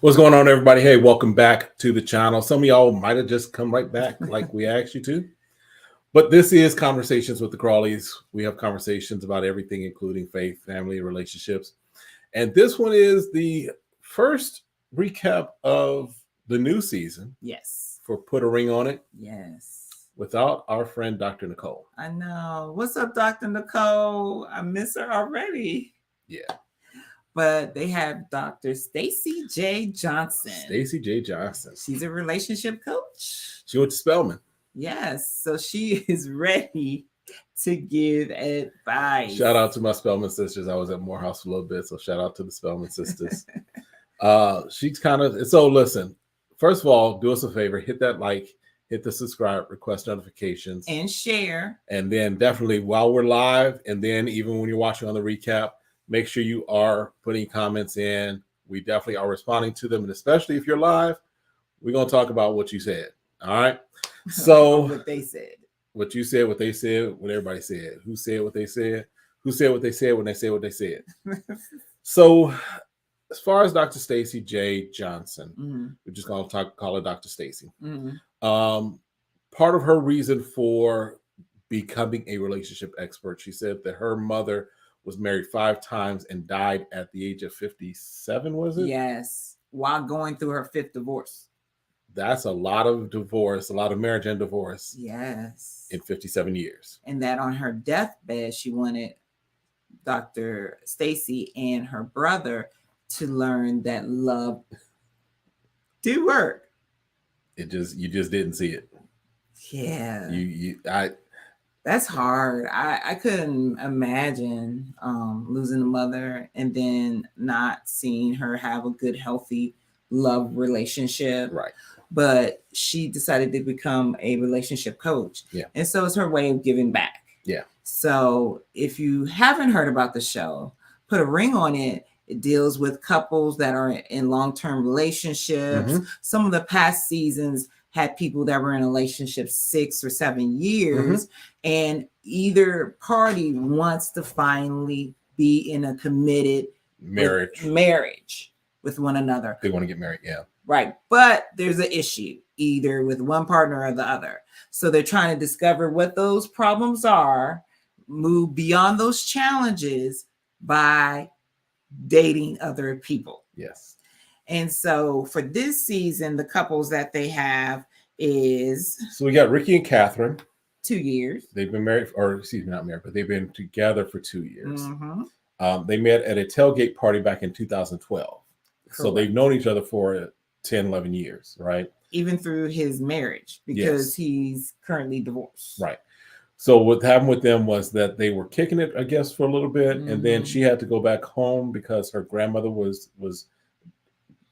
What's going on, everybody? Hey, welcome back to the channel. Some of y'all might have just come right back like we asked you to. But this is Conversations with the Crawleys. We have conversations about everything, including faith, family, relationships. And this one is the first recap of the new season. Yes. For Put a Ring on It. Yes. Without our friend, Dr. Nicole. I know. What's up, Dr. Nicole? I miss her already. Yeah. But they have Dr. Stacy J. Johnson. Stacy J. Johnson. She's a relationship coach. She went to Spelman. Yes. So she is ready to give advice. Shout out to my Spelman sisters. I was at Morehouse a little bit, so shout out to the Spelman sisters. She's kind of, so listen, first of all, do us a favor, hit that like, hit the subscribe, request notifications. And share. And then definitely while we're live, and then even when you're watching on the recap, make sure you are putting comments in. We definitely are responding to them. And especially if you're live, we're going to talk about what you said. All right. So what they said, what you said, what they said, what everybody said, who said what they said, who said what they said when they said what they said. So as far as Dr. Stacy J. Johnson, we're just going to call her Dr. Stacy. Part of her reason for becoming a relationship expert, she said that her mother was married 5 times and died at the age of 57, was it? Yes, while going through her 5th divorce. That's a lot of divorce, a lot of marriage and divorce. Yes. In 57 years. And that on her deathbed, she wanted Dr. Stacy and her brother to learn that love do work. You just didn't see it. Yeah. That's hard. I couldn't imagine losing a mother and then not seeing her have a good, healthy love relationship. Right. But she decided to become a relationship coach. Yeah. And so it's her way of giving back. Yeah. So if you haven't heard about the show, Put a Ring on It. It deals with couples that are in long-term relationships. Some of the past seasons had people that were in relationships 6 or 7 years, and either party wants to finally be in a committed marriage with one another. They want to get married, yeah. Right. But there's an issue either with one partner or the other. So they're trying to discover what those problems are, move beyond those challenges by dating other people. Yes. And so for this season, the couples that they have is... So we got Ricky and Catherine. 2 years. They've been married, or excuse me, not married, but they've been together for 2 years. Mm-hmm. They met at a tailgate party back in 2012. Correct. So they've known each other for 10, 11 years, right? Even through his marriage, because he's currently divorced. Right. So what happened with them was that they were kicking it, I guess, for a little bit. Mm-hmm. And then she had to go back home because her grandmother was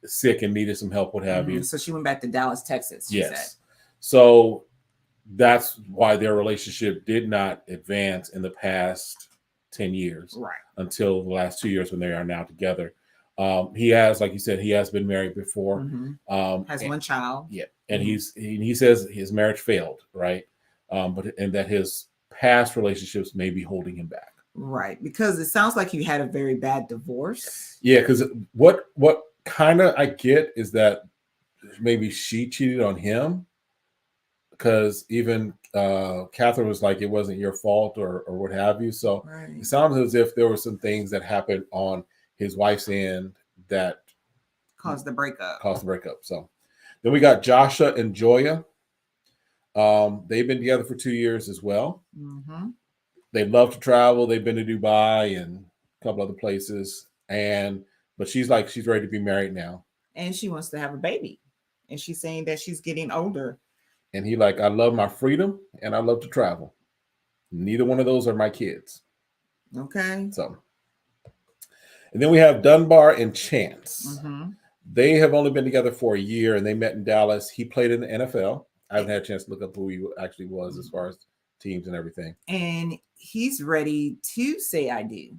sick and needed some help, what have you. So she went back to Dallas, Texas, she said. So that's why their relationship did not advance in the past 10 years. Right. Until the last 2 years when they are now together. He has, like you said, he has been married before. Mm-hmm. Has one child. Yeah. And he says his marriage failed, right? But that his past relationships may be holding him back. Right. Because it sounds like you had a very bad divorce. Yeah, because what kind of I get is that maybe she cheated on him. Because even Catherine was like, it wasn't your fault or what have you. So It sounds as if there were some things that happened on his wife's end that caused the breakup. So then we got Joshua and Joya. They've been together for 2 years as well. Mm-hmm. They love to travel. They've been to Dubai and a couple other places. But she's ready to be married now. And she wants to have a baby. And she's saying that she's getting older. And he I love my freedom and I love to travel. Neither one of those are my kids. Okay. So, and then we have Dunbar and Chance. Mm-hmm. They have only been together for a year and they met in Dallas. He played in the NFL. I haven't had a chance to look up who he actually was as far as teams and everything. And he's ready to say I do.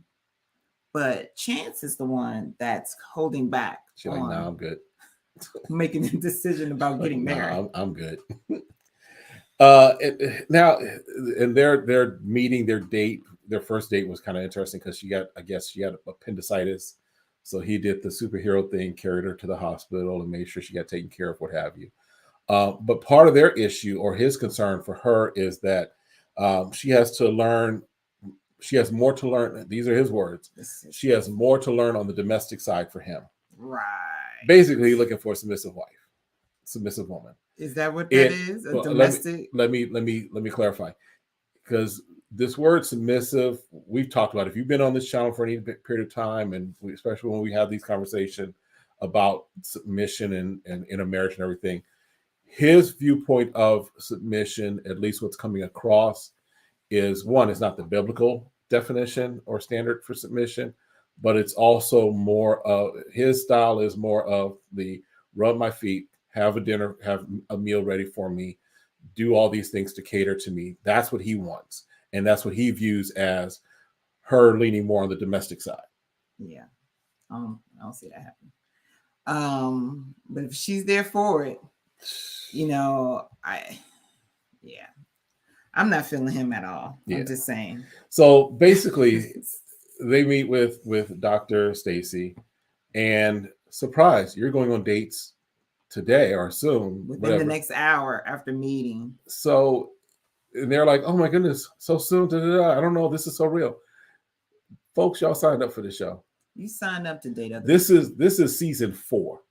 But Chance is the one that's holding back. She's like, no, I'm good. Making a decision about getting married. No, I'm good. Now, and they're meeting their date. Their first date was kind of interesting because she had appendicitis. So he did the superhero thing, carried her to the hospital and made sure she got taken care of, what have you. But part of their issue or his concern for her is that she has to learn. She has more to learn. These are his words. She has more to learn on the domestic side for him. Right. Basically, looking for a submissive woman. Is that what that is? Domestic? Let me clarify. Because this word submissive, we've talked about. If you've been on this channel for any period of time, and especially when we have these conversations about submission and in a marriage and everything, his viewpoint of submission, at least what's coming across, is one, it's not the biblical definition or standard for submission, but it's also more of his style is more of the rub my feet, have a dinner, have a meal ready for me, do all these things to cater to me. That's what he wants. And that's what he views as her leaning more on the domestic side. Yeah. I don't see that happen. But if she's there for it, I'm not feeling him at all. Yeah. I'm just saying. So basically, they meet with Dr. Stacy, and surprise, you're going on dates today or soon. Within the next hour after meeting. So and they're like, oh my goodness, so soon. I don't know. This is so real. Folks, y'all signed up for the show. You signed up to date other This is season 4.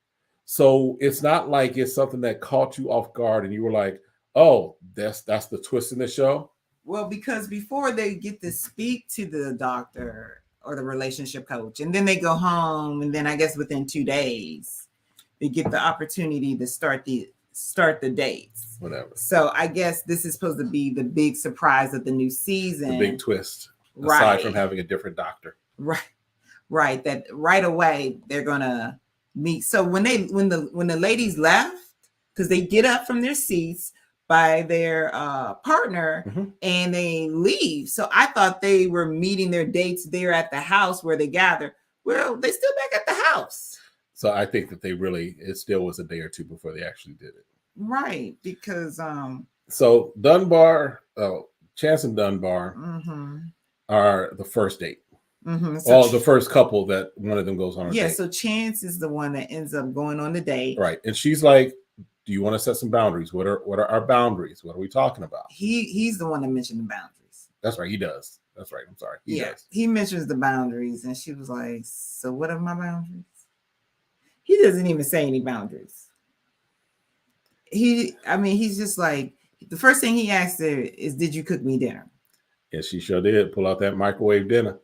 So it's not like it's something that caught you off guard and you were like, oh, that's the twist in the show. Well, because before they get to speak to the doctor or the relationship coach, and then they go home, and then I guess within 2 days, they get the opportunity to start the dates. Whatever. So I guess this is supposed to be the big surprise of the new season. The big twist, aside from having a different doctor. Right. That right away they're gonna meet. So when the ladies left, because they get up from their seats by their partner, mm-hmm. and they leave. So I thought they were meeting their dates there at the house where they gather. Well, they still back at the house. So I think that it still was a day or two before they actually did it. Right, because so Chance and Dunbar mm-hmm. are the first date. Mm-hmm. So the first couple that one of them goes on a date. So Chance is the one that ends up going on the date. Right. And she's like, do you want to set some boundaries? What are our boundaries? What are we talking about? He's the one that mentioned the boundaries. That's right, he does. That's right. I'm sorry. He mentions the boundaries, and she was like, "So what are my boundaries?" He doesn't even say any boundaries. He's just like, the first thing he asked her is, "Did you cook me dinner?" And she sure did pull out that microwave dinner.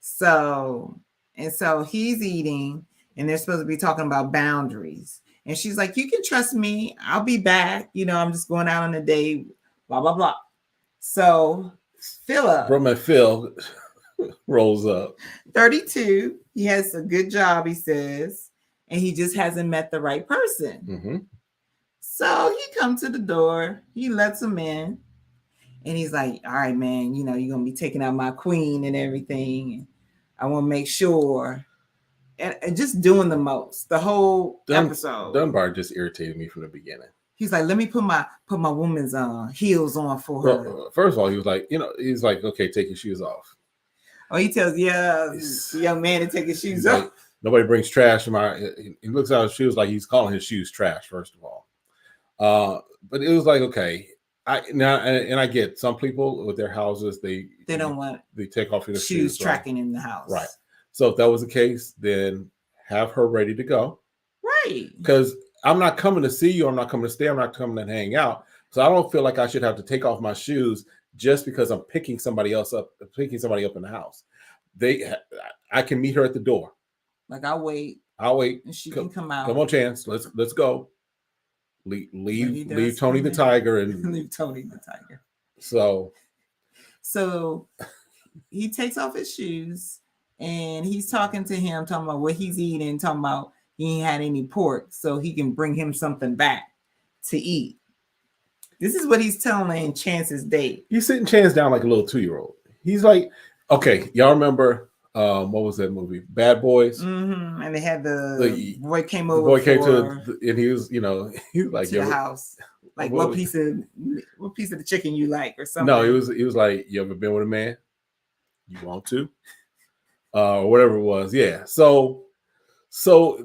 So he's eating, and they're supposed to be talking about boundaries. And she's like, "You can trust me. I'll be back. I'm just going out on a date, blah, blah, blah." So Phil rolls up. 32. He has a good job, he says, and he just hasn't met the right person. Mm-hmm. So he comes to the door. He lets him in. And he's like, "All right, man, you're going to be taking out my queen and everything. And I want to make sure." And just doing the most, the whole episode. Dunbar just irritated me from the beginning. He's like, "Let me put my woman's heels on for her." First of all, he was like, he's like, "Okay, take your shoes off." Oh, he tells the young man to take his shoes off. Like, nobody brings trash to he looks at his shoes like he's calling his shoes trash, first of all. But it was like, okay. I get some people with their houses, they don't want they take off their shoes tracking in the house. Right. So if that was the case, then have her ready to go. Right. Because I'm not coming to see you. I'm not coming to stay. I'm not coming to hang out. So I don't feel like I should have to take off my shoes just because I'm picking somebody up in the house. I can meet her at the door. Like, I'll wait. And she can come out. Come on, Chance. Let's go. Leave Tony the Tiger and leave Tony the Tiger. So he takes off his shoes and he's talking to him, talking about what he's eating, talking about he ain't had any pork, so he can bring him something back to eat. This is what he's telling Chance's date. He's sitting Chance down like a little 2-year-old. He's like, okay, y'all remember what was that movie? Bad Boys. Mm-hmm. And they had the boy came over. The boy came and he was, he was like, to the house. Like, what piece of the chicken you like or something? No, he was like, "You ever been with a man? You want to?" Or whatever it was. Yeah. So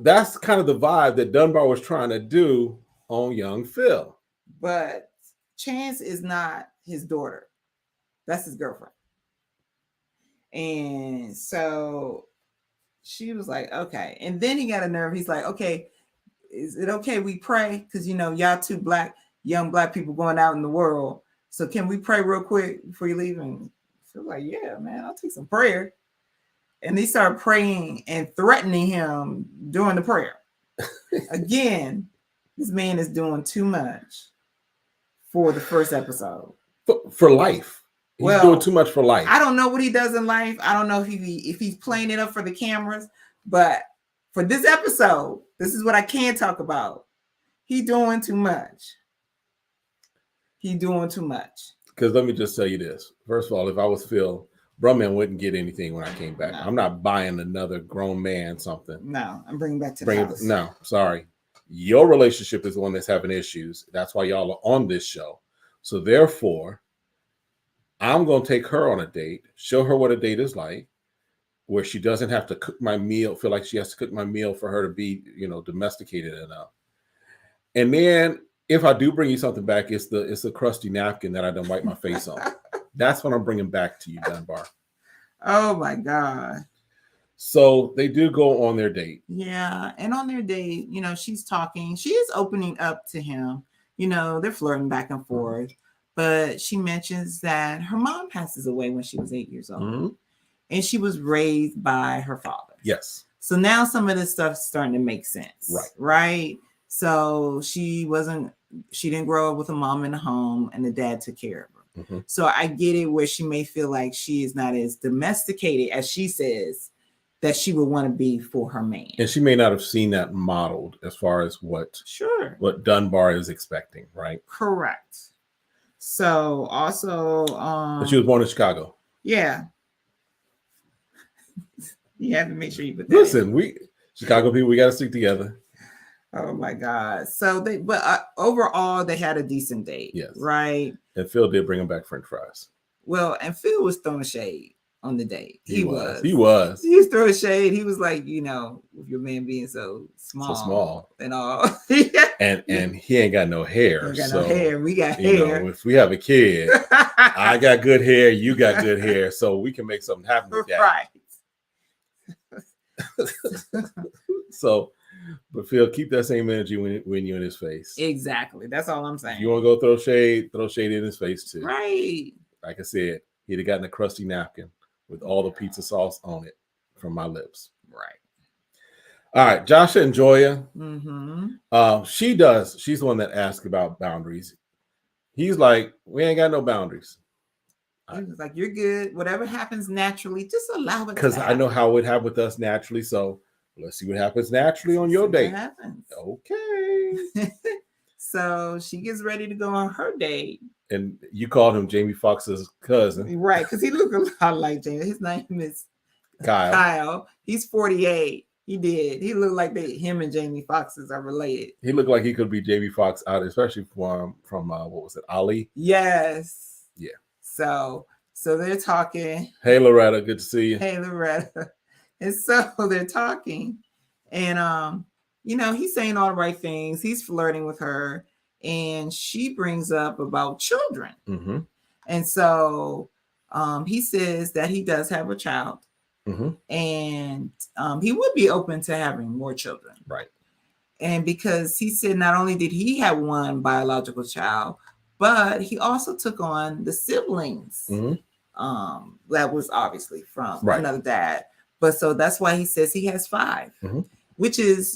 that's kind of the vibe that Dunbar was trying to do on young Phil. But Chance is not his daughter. That's his girlfriend. And so she was like, "Okay." And then he got a nerve. He's like, "Okay, is it okay we pray? Because, y'all two young black people going out in the world. So can we pray real quick before you leave?" And she was like, "Yeah, man, I'll take some prayer." And they started praying and threatening him during the prayer. Again, this man is doing too much for the first episode. For life. He's doing too much for life. I don't know what he does in life. I don't know if he's playing it up for the cameras. But for this episode, this is what I can talk about. He doing too much. Because let me just tell you this. First of all, if I was Phil, Brumman wouldn't get anything when I came back. No. I'm not buying another grown man something. No, I'm bringing back to the house. No, sorry. Your relationship is the one that's having issues. That's why y'all are on this show. So therefore, I'm going to take her on a date, show her what a date is like, where she doesn't have to cook my meal, feel like she has to cook my meal for her to be, domesticated enough. And then if I do bring you something back, it's the crusty napkin that I done wipe my face on. That's what I'm bringing back to you, Dunbar. Oh my God. So they do go on their date. Yeah. And on their date, she's talking. She is opening up to him. They're flirting back and forth. Mm-hmm. But she mentions that her mom passes away when she was 8 years old. Mm-hmm. And she was raised by her father. Yes. So now some of this stuff's starting to make sense. Right? So she didn't grow up with a mom in the home and the dad took care of her. Mm-hmm. So I get it where she may feel like she is not as domesticated as she says that she would want to be for her man. And she may not have seen that modeled as far as what Dunbar is expecting, right? Correct. So also but she was born in Chicago. Yeah. You have to make sure you put that in. Chicago people, we got to stick together. Oh my God. So overall they had a decent date. Yes. Right. And Phil did bring him back French fries. Well, and Phil was throwing shade. on the date. He was. He used to throw a shade. He was like, with your man being so small and all. and he ain't got no hair. We got no hair. We got hair. If we have a kid, I got good hair, you got good hair, so we can make something happen with that. Right. So, but Phil, keep that same energy when you're in his face. Exactly. That's all I'm saying. If you want to go throw shade in his face too. Right. Like I said, he'd have gotten a crusty napkin with all the pizza sauce on it from my lips. Right. All right, Joshua and Joya. Mm-hmm. She's the one that asked about boundaries. He's like, we ain't got no boundaries. He was like, you're good. Whatever happens naturally, just allow it. Because I know how it happened with us naturally. So let's see what happens naturally on your date. What happens? Okay. So she gets ready to go on her date. And you called him Jamie Foxx's cousin. Right, because he looked a lot like Jamie. His name is Kyle. He's 48. He did. He looked like him and Jamie Foxx's are related. He looked like he could be Jamie Foxx out, especially from what was it, Ali? Yes. Yeah. So they're talking. Hey, Loretta, good to see you. Hey, Loretta. And so they're talking. And, he's saying all the right things. He's flirting with her. And she brings up about children. Mm-hmm. And so he says that he does have a child. Mm-hmm. And he would be open to having more children. Right. And because he said not only did he have one biological child, but he also took on the siblings. Mm-hmm. That was obviously from another dad. But so that's why he says he has 5, mm-hmm. which is,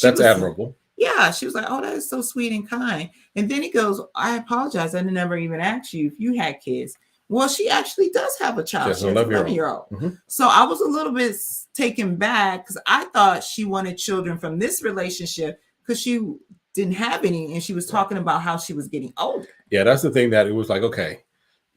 that's admirable. Yeah, she was like, oh, that is so sweet and kind. And then he goes, I apologize. I never even asked you if you had kids. Well, she actually does have a child. She's an 11-year-old. Mm-hmm. So I was a little bit taken back because I thought she wanted children from this relationship because she didn't have any. And she was talking about how she was getting older. Yeah, that's the thing that it was like, okay,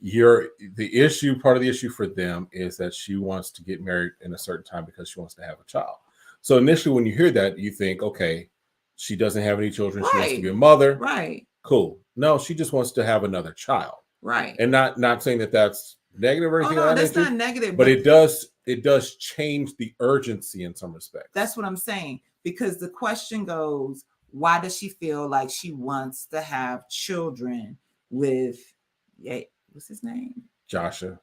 part of the issue for them is that she wants to get married in a certain time because she wants to have a child. So initially when you hear that, you think, okay, she doesn't have any children. She wants to be a mother. Right. Cool. No, she just wants to have another child. Right. And not saying that that's negative or anything. No, that's not negative. But it does change the urgency in some respects. That's what I'm saying. Because the question goes, why does she feel like she wants to have children with, what's his name? Jasha.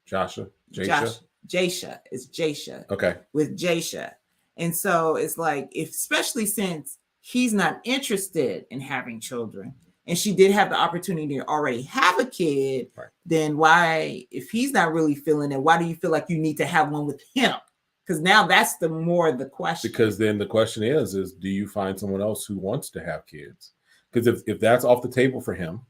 Jasha. It's Jasha. Okay. With Jasha. And so it's like, especially since he's not interested in having children, and she did have the opportunity to already have a kid, right. Then why, if he's not really feeling it, why do you feel like you need to have one with him? Because now that's the question. Because then the question is do you find someone else who wants to have kids? Because if that's off the table for him,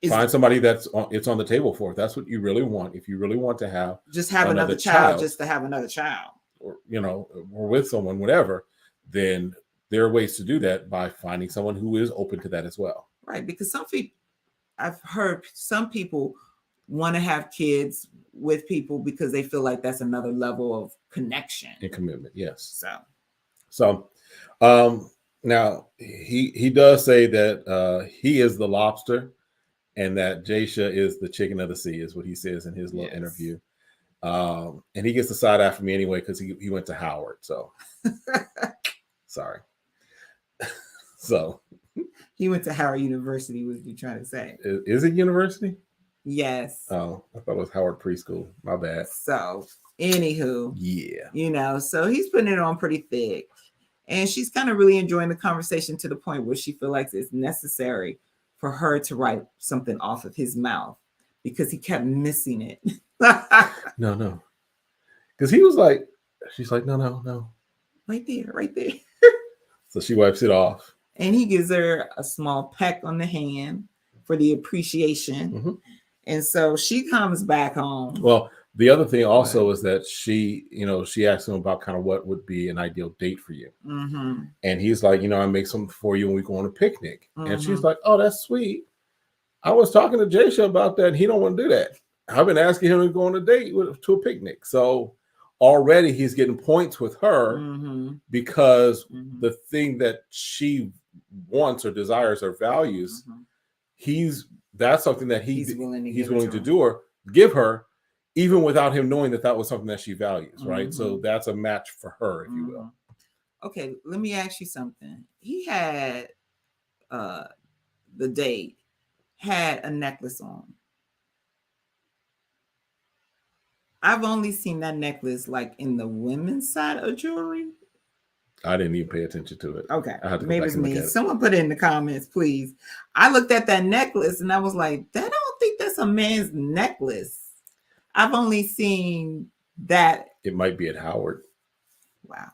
find somebody it's on the table for. If that's what you really want, if you really want to have another child, just to have another child, or or with someone, whatever, then there are ways to do that by finding someone who is open to that as well. Right. Because I've heard some people want to have kids with people because they feel like that's another level of connection and commitment. Yes. So now he does say that he is the lobster and that Jasha is the chicken of the sea, is what he says in his little interview. And he gets the side eye from me anyway because he went to Howard. So sorry. So he went to Howard University, was you trying to say? Is it university? Yes. Oh, I thought it was Howard Preschool. My bad. So anywho, yeah. So he's putting it on pretty thick. And she's kind of really enjoying the conversation to the point where she feels like it's necessary for her to write something off of his mouth because he kept missing it. No. Because he was like, she's like, no. Right there. So she wipes it off. And he gives her a small peck on the hand for the appreciation. Mm-hmm. And so she comes back home. Well, the other thing also is that she asked him about kind of what would be an ideal date for you. Mm-hmm. And he's like, I make something for you and we go on a picnic. Mm-hmm. And she's like, oh, that's sweet. I was talking to Jasha about that. And he don't want to do that. I've been asking him to go on a date to a picnic. So already he's getting points with her because the thing that she wants or desires or values, that's something that he's willing to give her, even without him knowing that was something that she values, right? So that's a match for her, if you will. Okay, let me ask you something. He had the date had a necklace on. I've only seen that necklace like in the women's side of jewelry. I didn't even pay attention to it. Okay, I had to go maybe back it's and look me. at it. Someone put it in the comments, please. I looked at that necklace and I was like, I don't think that's a man's necklace. I've only seen that. It might be at Howard. Wow.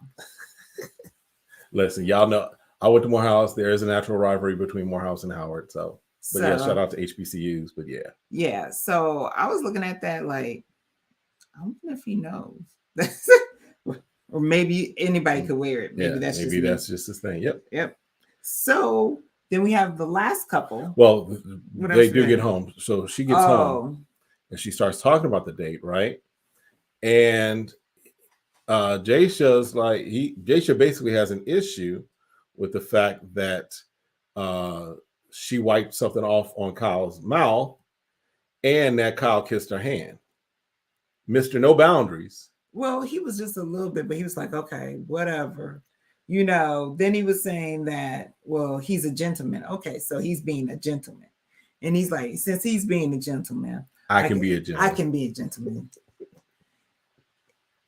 Listen, y'all know I went to Morehouse. There is a natural rivalry between Morehouse and Howard. But yeah, shout out to HBCUs. But yeah. Yeah. So I was looking at that like, I wonder if he knows. Or maybe anybody could wear it. Maybe that's just his thing. Yep. So then we have the last couple. Well, they do get home. So she gets home and she starts talking about the date, right? And Jaysha basically has an issue with the fact that she wiped something off on Kyle's mouth and that Kyle kissed her hand. Mr. No Boundaries. Well, he was just a little bit, but he was like, okay, whatever. Then he was saying that, well, he's a gentleman. Okay, so he's being a gentleman. And he's like, since he's being a gentleman, I can be a gentleman. I can be a gentleman.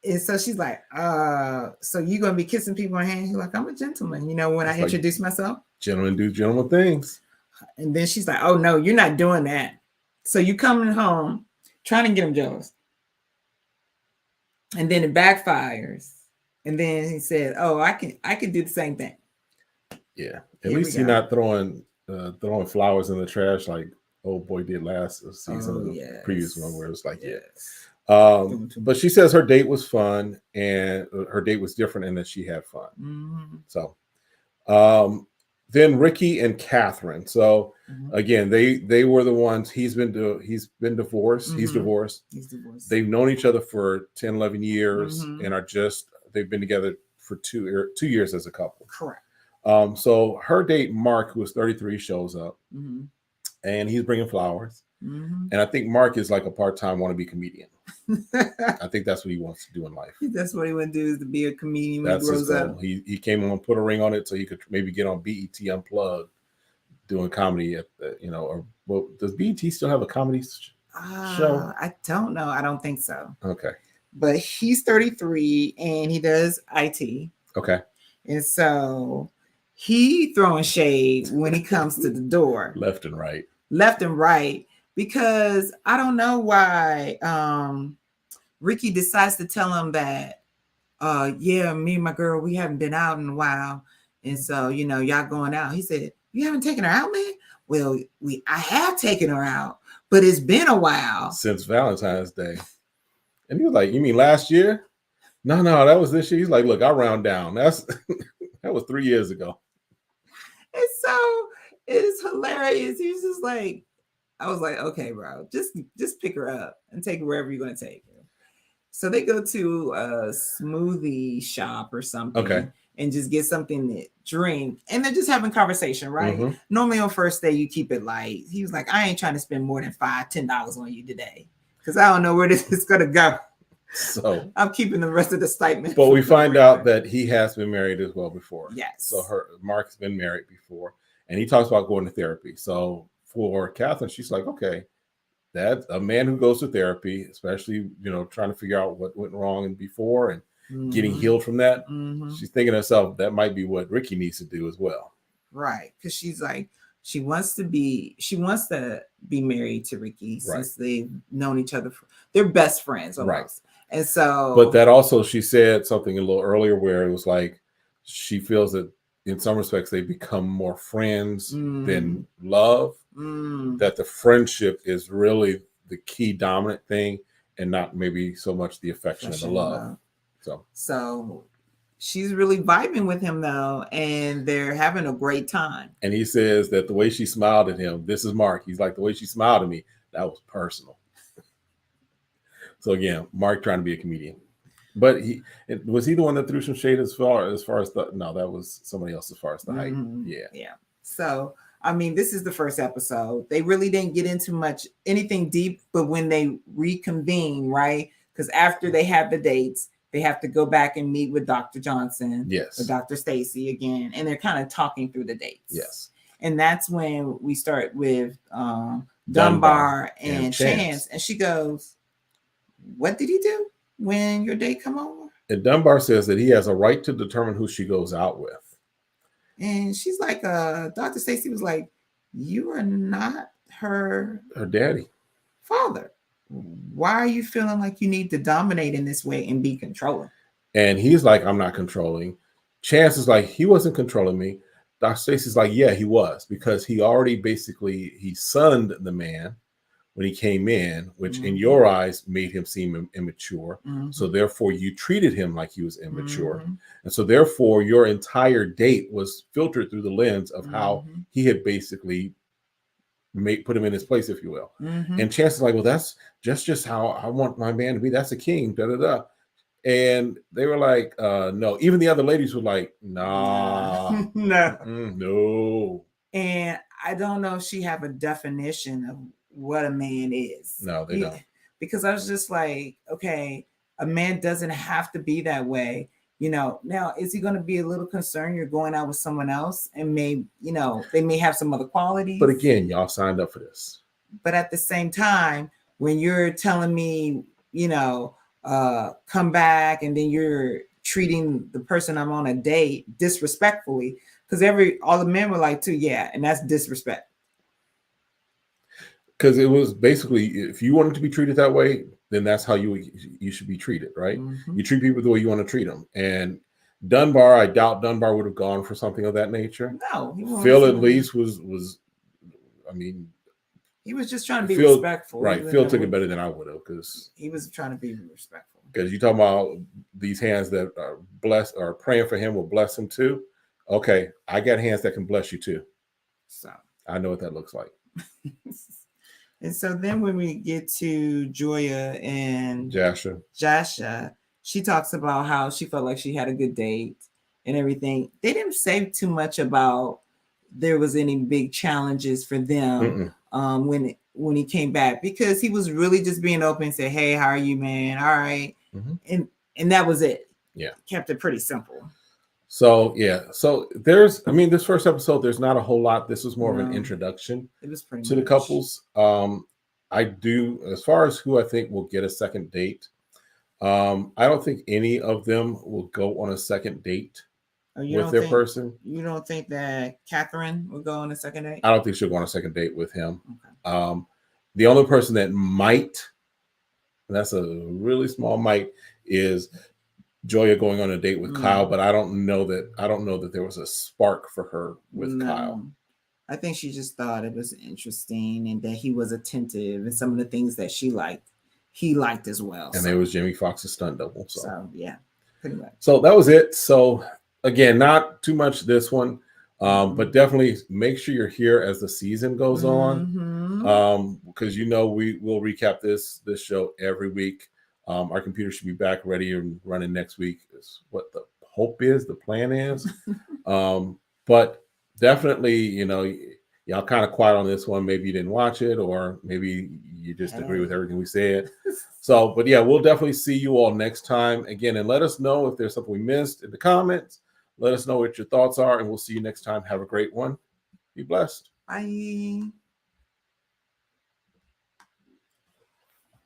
And so she's like, so you're going to be kissing people on the hand? He's like, I'm a gentleman. When I introduce myself. Gentlemen do gentleman things. And then she's like, oh, no, you're not doing that. So you coming home trying to get him jealous. And then it backfires. And then he said, oh, I can do the same thing. Yeah. At least he's not throwing flowers in the trash like old boy did last season, the previous one, where it was like, but she says her date was fun and her date was different and that she had fun. So then Ricky and Catherine. So again, they were the ones. He's been divorced. He's divorced. They've known each other for 10, 11 years and they've been together for 2 years as a couple. Correct. So her date, Mark, who is 33, shows up and he's bringing flowers. And I think Mark is like a part-time wannabe comedian. I think that's what he wants to do in life. That's what he want to do, is to be a comedian when he grows up. He came on, put a ring on it so he could maybe get on BET Unplugged doing comedy at does BET still have a comedy show? I don't know. I don't think so. Okay. But he's 33 and he does IT. Okay. And so he throwing shade when he comes to the door. Left and right. Because I don't know why Ricky decides to tell him that, me and my girl, we haven't been out in a while. And so, y'all going out. He said, you haven't taken her out, man? Well, I have taken her out, but it's been a while. Since Valentine's Day. And he was like, you mean last year? No, that was this year. He's like, look, I'll round down. That was 3 years ago. And so it is hilarious. He's just like, I was like, okay, bro, just pick her up and take her wherever you're going to take her. So they go to a smoothie shop or something and just get something to drink. And they're just having conversation, right? Normally on first day, you keep it light. He was like, I ain't trying to spend more than $5-10 on you today because I don't know where this is going to go. So I'm keeping the rest of the statement. But we find out that he has been married as well before. Yes. So Mark's been married before. And he talks about going to therapy. So for Catherine, she's like, okay, that's a man who goes to therapy, especially, trying to figure out what went wrong before and getting healed from that. She's thinking to herself, that might be what Ricky needs to do as well. Right. Because she's like, she wants to be married to Ricky since they've known each other. They're best friends almost. Right. And so, but that also, she said something a little earlier where it was like, she feels that in some respects, they become more friends than love. That the friendship is really the key dominant thing and not maybe so much the affection and the love. So she's really vibing with him though, and they're having a great time. And he says that the way she smiled at him, this is Mark. He's like, the way she smiled at me, that was personal. So again, Mark trying to be a comedian. But was he the one that threw some shade as far as that was somebody else as far as the height. Yeah. So I mean, this is the first episode. They really didn't get into anything deep, but when they reconvene, right? Because after they have the dates, they have to go back and meet with Dr. Johnson, Yes, with Dr. Stacy again, and they're kind of talking through the dates. yes. And that's when we start with Dunbar and Chance. And she goes, "What did he do when your date come over?" And Dunbar says that he has a right to determine who she goes out with. And she's like, Dr. Stacy was like, "You are not her daddy, father. Why are you feeling like you need to dominate in this way and be controlling?" And he's like, "I'm not controlling." Chance is like, "He wasn't controlling me." Dr. Stacy's like, "Yeah, he was, because he already he sunned the man when he came in, which in your eyes made him seem immature. So therefore you treated him like he was immature. And so therefore your entire date was filtered through the lens of how he had basically put him in his place, if you will." And Chance is like, "Well, that's just how I want my man to be. That's a king, da da da." And they were like, no. Even the other ladies were like, "Nah, no." And I don't know if she have a definition of what a man is. No, they don't. Because I was just like, okay, a man doesn't have to be that way. Now, is he going to be a little concerned you're going out with someone else and they may have some other qualities? But again, y'all signed up for this. But at the same time, when you're telling me, come back, and then you're treating the person I'm on a date disrespectfully, because all the men were like, too, yeah, and that's disrespect. Because it was basically, if you wanted to be treated that way, then that's how you should be treated, right? You treat people the way you want to treat them. And Dunbar, I doubt Dunbar would have gone for something of that nature. No, Phil at least was. I mean, he was just trying to be respectful. Right, Phil took it better than I would have, because he was trying to be respectful. Because you talking about these hands that are blessed or praying for him will bless him too. Okay, I got hands that can bless you too. So I know what that looks like. And so then when we get to Joya and Jasha, she talks about how she felt like she had a good date and everything. They didn't say too much about there was any big challenges for them when he came back, because he was really just being open and said, "Hey, how are you, man? All right." And that was it. Yeah. Kept it pretty simple. So there's, this first episode, there's not a whole lot. This was more of an introduction to the couples. I do, as far as who I think will get a second date, I don't think any of them will go on a second date with their person. You don't think that Catherine will go on a second date? I don't think she'll go on a second date with him. Okay. The only person that might, and that's a really small might, is Joya going on a date with Kyle, but I don't know that there was a spark for her with Kyle. I think she just thought it was interesting and that he was attentive, and some of the things that he liked as well. And there was Jamie Foxx's stunt double. So yeah, pretty much. So that was it. So again, not too much this one, but definitely make sure you're here as the season goes on, because we will recap this show every week. Our computer should be back ready and running next week is what the hope is, the plan is. But definitely, y'all kind of quiet on this one. Maybe you didn't watch it, or maybe you just agree with everything we said. So, but yeah, we'll definitely see you all next time again. And let us know if there's something we missed in the comments. Let us know what your thoughts are, and we'll see you next time. Have a great one. Be blessed. Bye.